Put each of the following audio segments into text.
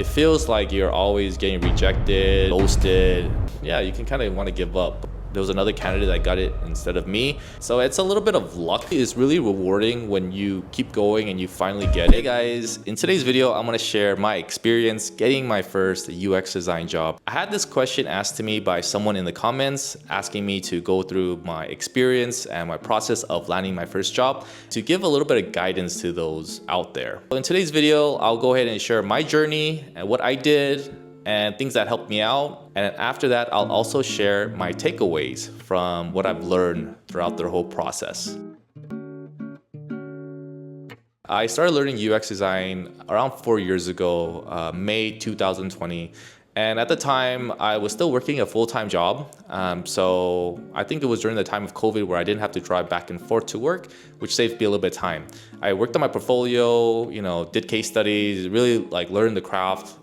it feels like you're always getting rejected, ghosted. Yeah, you can kind of want to give up. There was another candidate that got it instead of me. So it's a little bit of luck. It's really rewarding when you keep going and you finally get it. Hey guys, in today's video, I'm gonna share my experience getting my first UX design job. I had this question asked to me by someone in the comments asking me to go through my experience and my process of landing my first job to give a little bit of guidance to those out there. So in today's video, I'll go ahead and share my journey and what I did and things that helped me out. And after that, I'll also share my takeaways from what I've learned throughout the whole process. I started learning UX design around 4 years ago, May 2020. And at the time, I was still working a full-time job. So I think it was during the time of COVID where I didn't have to drive back and forth to work, which saved me a little bit of time. I worked on my portfolio, did case studies, really learned the craft.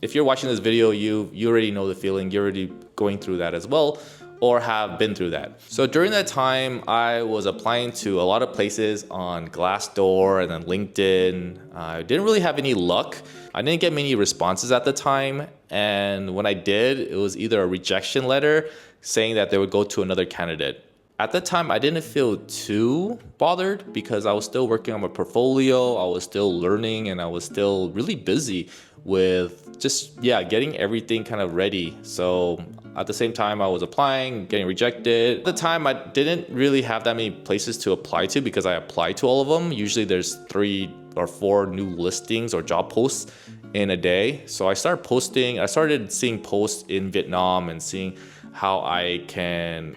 If you're watching this video, you already know the feeling. You're already going through that as well, or have been through that. So during that time, I was applying to a lot of places on Glassdoor and then LinkedIn. I didn't really have any luck. I didn't get many responses at the time. And when I did, it was either a rejection letter saying that they would go to another candidate. At the time, I didn't feel too bothered because I was still working on my portfolio, I was still learning, and I was still really busy with just, getting everything kind of ready. So at the same time, I was applying, getting rejected. At the time, I didn't really have that many places to apply to because I applied to all of them. Usually there's 3 or 4 new listings or job posts in a day. So I started seeing posts in Vietnam and seeing how I can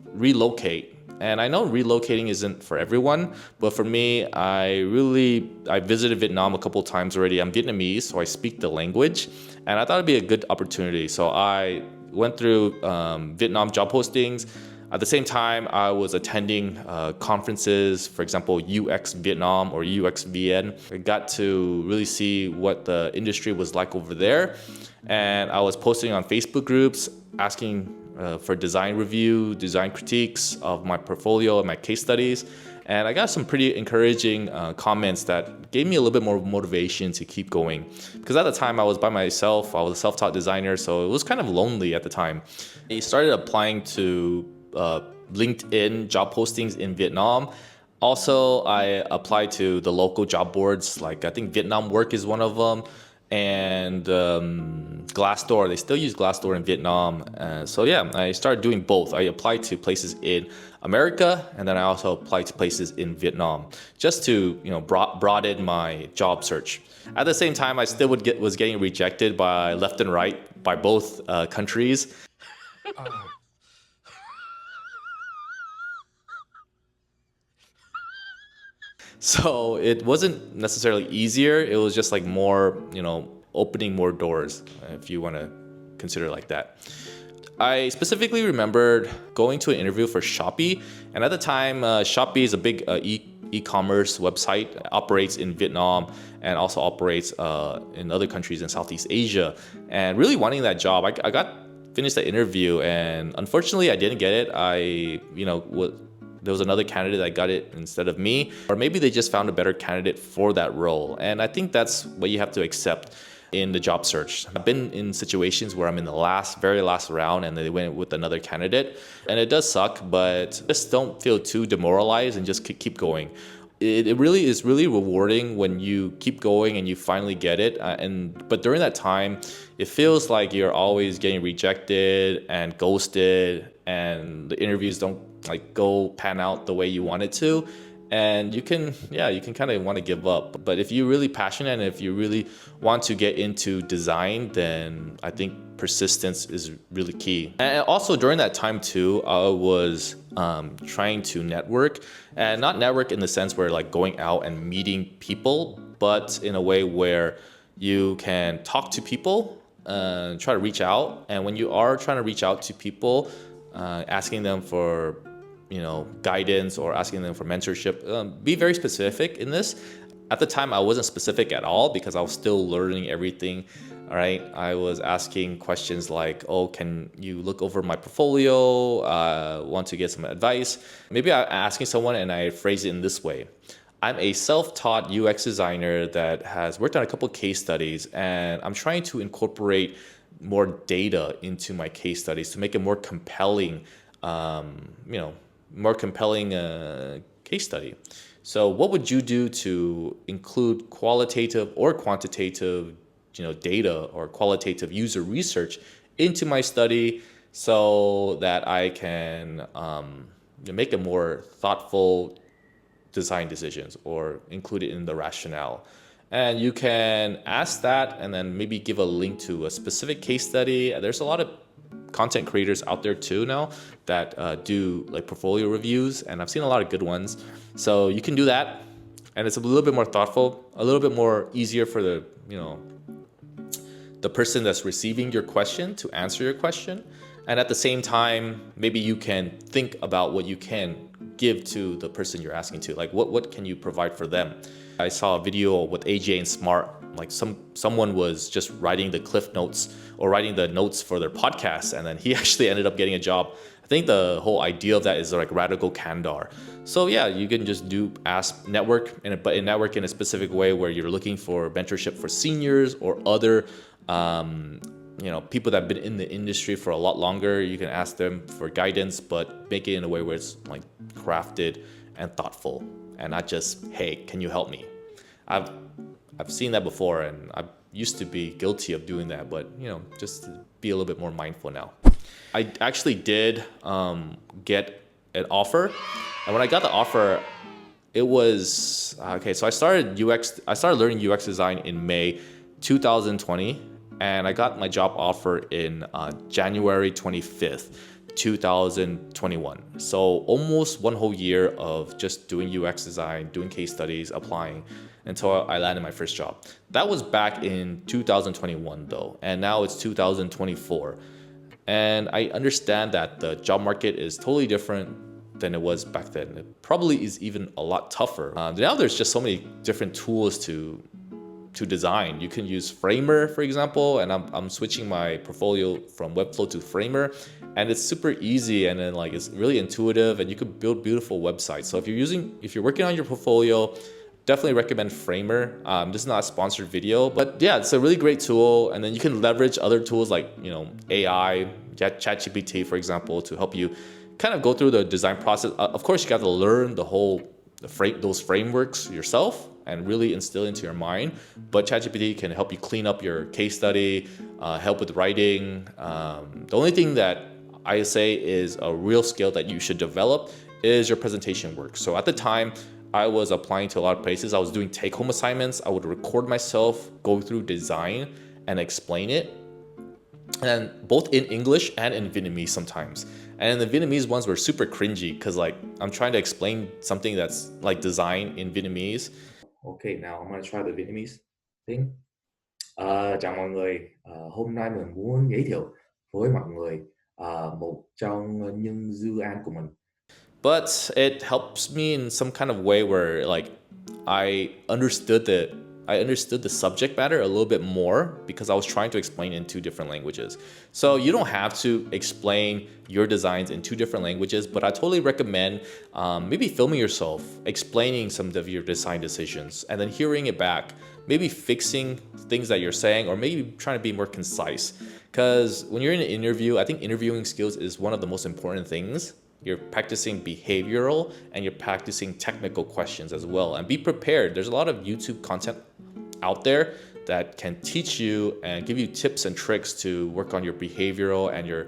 relocate. And I know relocating isn't for everyone, but for me, I visited Vietnam a couple times already. I'm Vietnamese, so I speak the language, and I thought it'd be a good opportunity. So I went through Vietnam job postings. At the same time, I was attending conferences, for example, UX Vietnam or UX VN. I got to really see what the industry was like over there. And I was posting on Facebook groups, asking for design review, design critiques of my portfolio and my case studies. And I got some pretty encouraging comments that gave me a little bit more motivation to keep going. Because at the time I was by myself, I was a self-taught designer, so it was kind of lonely at the time. I started applying to LinkedIn job postings in Vietnam. Also, I applied to the local job boards, I think Vietnam Work is one of them, and Glassdoor. They still use Glassdoor in Vietnam. So I started doing both. I applied to places in America, and then I also applied to places in Vietnam just to broaden my job search. At the same time, I still was getting rejected by left and right by both countries. So it wasn't necessarily easier. It was just more, opening more doors, if you want to consider it like that. I specifically remembered going to an interview for Shopee. And at the time, Shopee is a big e-commerce website, operates in Vietnam and also operates in other countries in Southeast Asia. And really wanting that job, I finished the interview, and unfortunately I didn't get it. There was another candidate that got it instead of me, or maybe they just found a better candidate for that role. And I think that's what you have to accept in the job search. I've been in situations where I'm in the very last round and they went with another candidate, and it does suck, but just don't feel too demoralized and just keep going. It really is really rewarding when you keep going and you finally get it. But during that time, it feels like you're always getting rejected and ghosted, and the interviews don't go pan out the way you want it to. And you can kind of want to give up. But if you're really passionate and if you really want to get into design, then I think persistence is really key. And also during that time too, I was trying to network, and not network in the sense where going out and meeting people, but in a way where you can talk to people, try to reach out. And when you are trying to reach out to people, asking them for guidance or asking them for mentorship, be very specific in this. At the time, I wasn't specific at all because I was still learning everything. All right, I was asking questions like, oh, can you look over my portfolio? Want to get some advice? Maybe I'm asking someone and I phrase it in this way. I'm a self-taught UX designer that has worked on a couple case studies, and I'm trying to incorporate more data into my case studies to make it more compelling, um, you know, more compelling case study. So, what would you do to include qualitative or quantitative, data or qualitative user research into my study so that I can make a more thoughtful design decisions or include it in the rationale. And you can ask that and then maybe give a link to a specific case study. There's a lot of content creators out there too now that do like portfolio reviews, and I've seen a lot of good ones. So you can do that, and it's a little bit more thoughtful, a little bit more easier for the person that's receiving your question to answer your question. And at the same time, maybe you can think about what you can give to the person you're asking to. Like what can you provide for them? I saw a video with AJ and Smart, like someone was just writing the cliff notes or writing the notes for their podcast, and then he actually ended up getting a job. I think the whole idea of that is like radical candor. So yeah, you can just network in a specific way where you're looking for mentorship for seniors or other people that have been in the industry for a lot longer. You can ask them for guidance, but make it in a way where it's like crafted and thoughtful, and not just, hey, can you help me? I've seen that before, and I used to be guilty of doing that, but just to be a little bit more mindful now. I actually did get an offer, and when I got the offer, it was okay. So I started learning UX design in May 2020, and I got my job offer in January 25th, 2021. So almost one whole year of just doing UX design, doing case studies, applying until I landed my first job. That was back in 2021 though, and now it's 2024. And I understand that the job market is totally different than it was back then. It probably is even a lot tougher. Now there's just so many different tools to design. You can use Framer, for example, and I'm switching my portfolio from Webflow to Framer, and it's super easy, and then like it's really intuitive, and you could build beautiful websites. So if you're working on your portfolio, definitely recommend Framer. This is not a sponsored video, but yeah, it's a really great tool, and then you can leverage other tools like AI, ChatGPT, for example, to help you kind of go through the design process. Of course, you got to learn those frameworks yourself and really instill into your mind. But ChatGPT can help you clean up your case study, help with writing. The only thing that I say is a real skill that you should develop is your presentation work. So at the time, I was applying to a lot of places. I was doing take-home assignments. I would record myself, go through design, and explain it. And both in English and in Vietnamese sometimes. And the Vietnamese ones were super cringy because like I'm trying to explain something that's like design in Vietnamese. Okay, now I'm gonna try the Vietnamese thing. Chào mọi người. Hôm nay mình muốn giới thiệu với mọi người một trong những dự án của mình. But it helps me in some kind of way where like I understood the subject matter a little bit more because I was trying to explain in two different languages. So you don't have to explain your designs in two different languages, but I totally recommend maybe filming yourself, explaining some of your design decisions, and then hearing it back, maybe fixing things that you're saying, or maybe trying to be more concise. Because when you're in an interview, I think interviewing skills is one of the most important things. You're practicing behavioral and you're practicing technical questions as well. And be prepared. There's a lot of YouTube content out there that can teach you and give you tips and tricks to work on your behavioral and your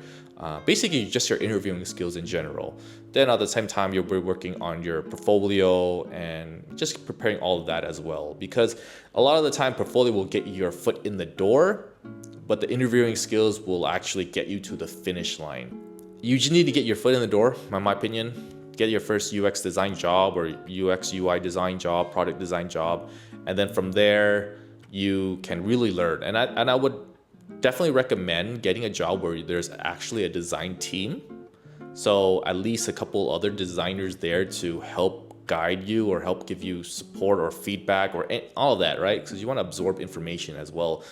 basically just your interviewing skills in general. Then at the same time, you'll be working on your portfolio and just preparing all of that as well. Because a lot of the time, portfolio will get your foot in the door, but the interviewing skills will actually get you to the finish line. You just need to get your foot in the door, in my opinion. Get your first UX design job or UX UI design job, product design job. And then from there, you can really learn. And I would definitely recommend getting a job where there's actually a design team. So at least a couple other designers there to help guide you or help give you support or feedback or all of that, right? Because you want to absorb information as well.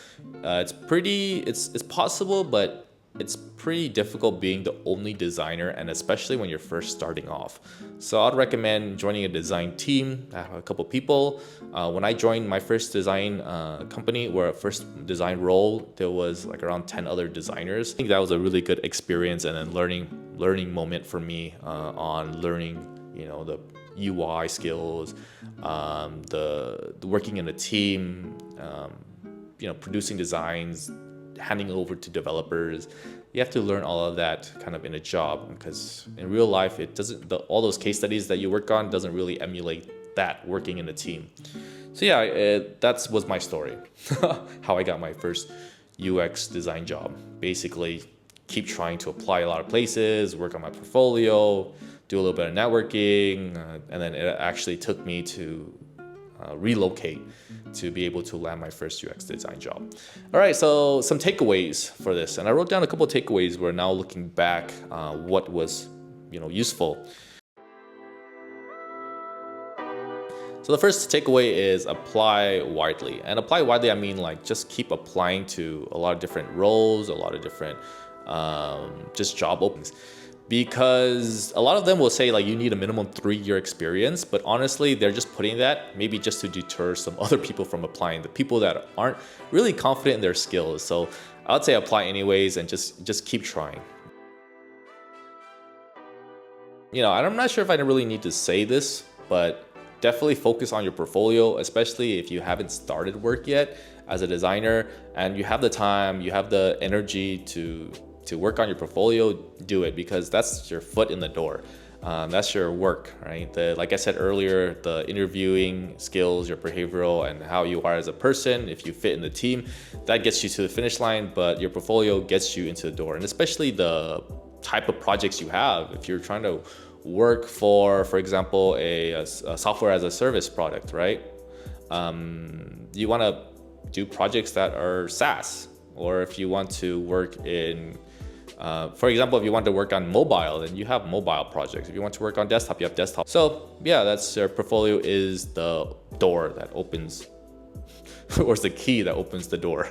It's possible, but it's pretty difficult being the only designer, and especially when you're first starting off. So I'd recommend joining a design team. I have a couple people. When I joined my first design company, or first design role, there was like around 10 other designers. I think that was a really good experience and then learning moment for me on learning, the UI skills, the working in a team, producing designs, handing over to developers. You have to learn all of that kind of in a job, because in real life it doesn't, all those case studies that you work on doesn't really emulate that working in a team. So yeah, that was my story. How I got my first UX design job. Basically keep trying to apply a lot of places, work on my portfolio, do a little bit of networking, and then it actually took me to relocate to be able to land my first UX design job. All right, so some takeaways for this, and I wrote down a couple of takeaways where now looking back, what was useful. So the first takeaway is apply widely. And apply widely, I mean like just keep applying to a lot of different roles, a lot of different just job openings. Because a lot of them will say like you need a minimum 3-year experience, but honestly, they're just putting that maybe just to deter some other people from applying, the people that aren't really confident in their skills. So I would say apply anyways and just keep trying. I'm not sure if I really need to say this, but definitely focus on your portfolio, especially if you haven't started work yet as a designer and you have the time, you have the energy to work on your portfolio. Do it, because that's your foot in the door. That's your work, right? Like I said earlier, the interviewing skills, your behavioral, and how you are as a person, if you fit in the team, that gets you to the finish line, but your portfolio gets you into the door. And especially the type of projects you have. If you're trying to work for example, a software as a service product, right? You want to do projects that are SaaS, or if you want to work in for example, if you want to work on mobile, then you have mobile projects. If you want to work on desktop, you have desktop. So yeah, that's your portfolio is the door that opens, or it's the key that opens the door.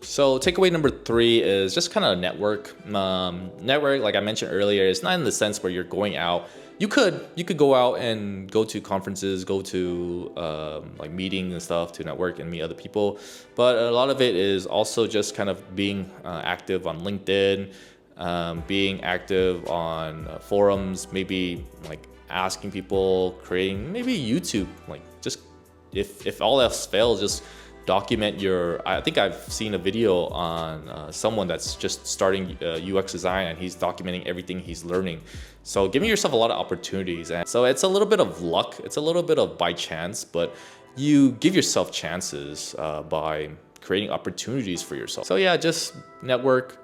So takeaway number 3 is just kind of network. Network, like I mentioned earlier, is not in the sense where you're going out. You could go out and go to conferences, go to like meetings and stuff to network and meet other people. But a lot of it is also just kind of being active on LinkedIn, being active on forums, maybe like asking people, creating maybe YouTube, like just if all else fails, just document I think I've seen a video on someone that's just starting UX design, and he's documenting everything he's learning. So giving yourself a lot of opportunities. And so it's a little bit of luck, it's a little bit of by chance, but you give yourself chances by creating opportunities for yourself. So yeah, just network,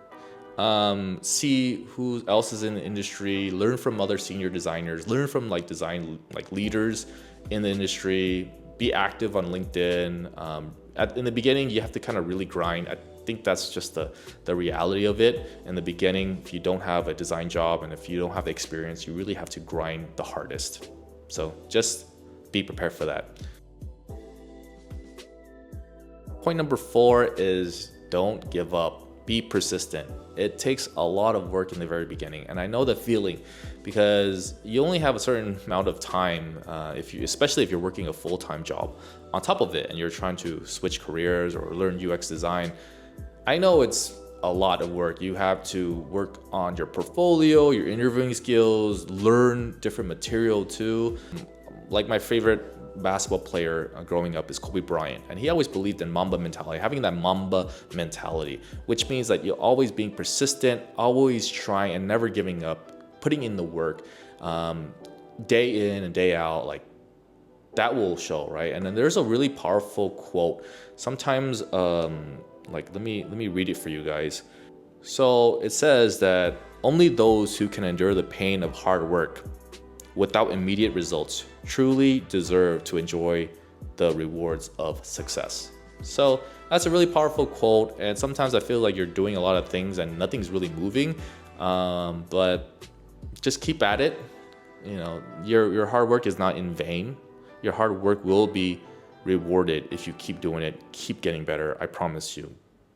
see who else is in the industry, learn from other senior designers, learn from like design leaders in the industry, be active on LinkedIn. In the beginning, you have to kind of really grind. I think that's just the reality of it. In the beginning, if you don't have a design job and if you don't have the experience, you really have to grind the hardest. So just be prepared for that. Point number 4 is don't give up. Be persistent. It takes a lot of work in the very beginning, and I know the feeling, because you only have a certain amount of time, especially if you're working a full-time job on top of it and you're trying to switch careers or learn UX design. I know it's a lot of work. You have to work on your portfolio, your interviewing skills, learn different material too. Like my favorite basketball player growing up is Kobe Bryant, and he always believed in Mamba mentality, having that Mamba mentality, which means that you're always being persistent, always trying and never giving up, putting in the work, day in and day out. Like that will show, right? And then there's a really powerful quote. Sometimes, like let me read it for you guys. So it says that only those who can endure the pain of hard work without immediate results truly deserve to enjoy the rewards of success. So that's a really powerful quote, and sometimes I feel like you're doing a lot of things and nothing's really moving, but just keep at it. Your hard work is not in vain. Your hard work will be rewarded if you keep doing it, keep getting better. I promise you.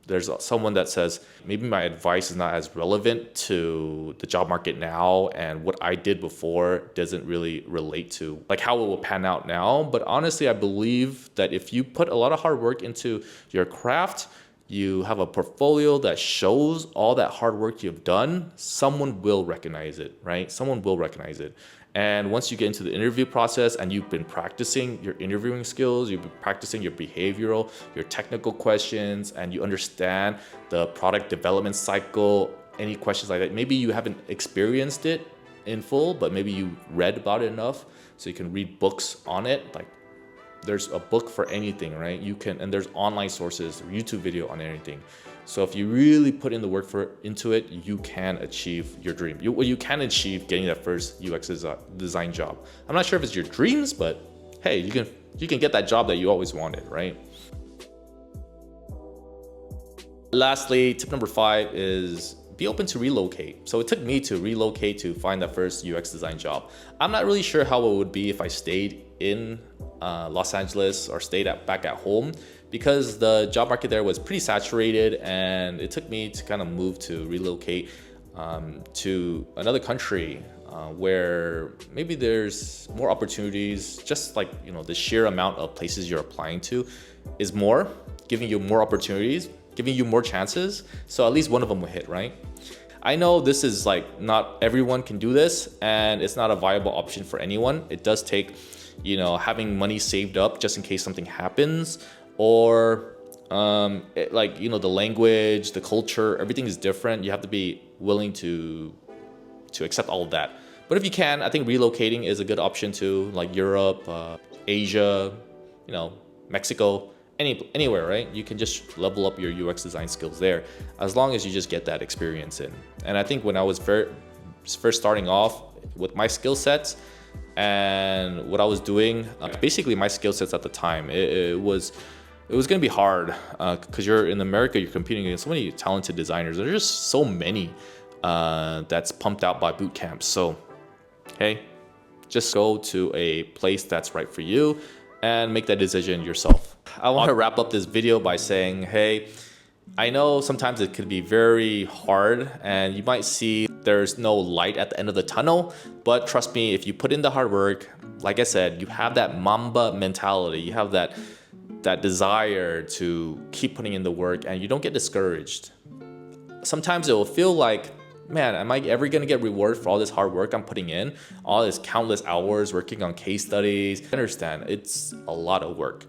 There's someone that says, maybe my advice is not as relevant to the job market now, and what I did before doesn't really relate to like how it will pan out now. But honestly, I believe that if you put a lot of hard work into your craft, you have a portfolio that shows all that hard work you've done, someone will recognize it, right? Someone will recognize it. And once you get into the interview process and you've been practicing your interviewing skills, you've been practicing your behavioral, your technical questions, and you understand the product development cycle, any questions like that, maybe you haven't experienced it in full, but maybe you read about it enough so you can read books on it. Like, there's a book for anything, right? You can, and there's online sources, YouTube video on anything. So if you really put in the work into it, you can achieve your dream. You can achieve getting that first UX design job. I'm not sure if it's your dreams, but hey, you can get that job that you always wanted, right? Lastly, tip number 5 is be open to relocate. So it took me to relocate to find that first UX design job. I'm not really sure how it would be if I stayed in Los Angeles or stayed back at home, because the job market there was pretty saturated, and it took me to kind of move to relocate to another country where maybe there's more opportunities. Just like, you know, the sheer amount of places you're applying to is more, giving you more opportunities, giving you more chances. So at least one of them will hit, right? I know this is like, not everyone can do this, and it's not a viable option for anyone. It does take, you know, having money saved up just in case something happens, or like, you know, the language, the culture, everything is different. You have to be willing to accept all of that. But if you can, I think relocating is a good option too, like Europe, Asia, you know, Mexico, anywhere, right? You can just level up your UX design skills there, as long as you just get that experience in. And I think when I was first starting off with my skill sets and what I was doing, basically my skill sets at the time, it was gonna be hard because you're in America, you're competing against so many talented designers. There's just so many that's pumped out by boot camps. So hey, just go to a place that's right for you and make that decision yourself. I want to wrap up this video by saying, hey, I know sometimes it could be very hard and you might see there's no light at the end of the tunnel, but trust me, if you put in the hard work, like I said, you have that Mamba mentality, you have that desire to keep putting in the work, and you don't get discouraged. Sometimes it will feel like, man, am I ever gonna get rewarded for all this hard work I'm putting in? All this countless hours working on case studies. I understand, it's a lot of work.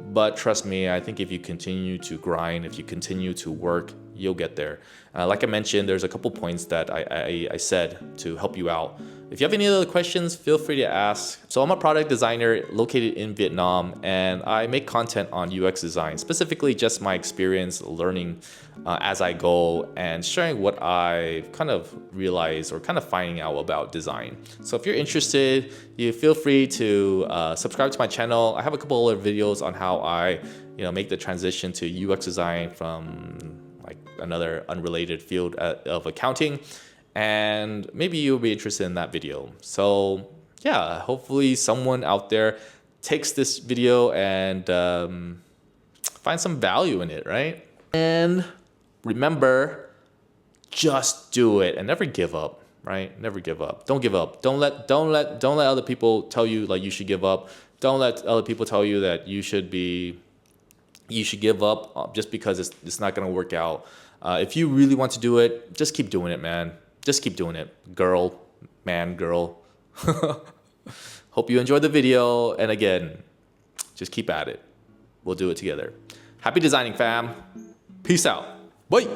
But trust me, I think if you continue to grind, if you continue to work, you'll get there. Like I mentioned, there's a couple points that I said to help you out. If you have any other questions, feel free to ask. So I'm a product designer located in Vietnam, and I make content on UX design, specifically just my experience learning as I go and sharing what I kind of realized or kind of finding out about design. So if you're interested, you feel free to subscribe to my channel. I have a couple other videos on how I, make the transition to UX design from like another unrelated field of accounting. And maybe you'll be interested in that video. So yeah, hopefully someone out there takes this video and finds some value in it, right? And remember, just do it and never give up, right? Never give up. Don't give up. Don't let other people tell you like you should give up. Don't let other people tell you that you should give up just because it's not gonna work out. If you really want to do it, just keep doing it, man. Just keep doing it, girl. Hope you enjoyed the video. And again, just keep at it. We'll do it together. Happy designing, fam. Peace out. Bye.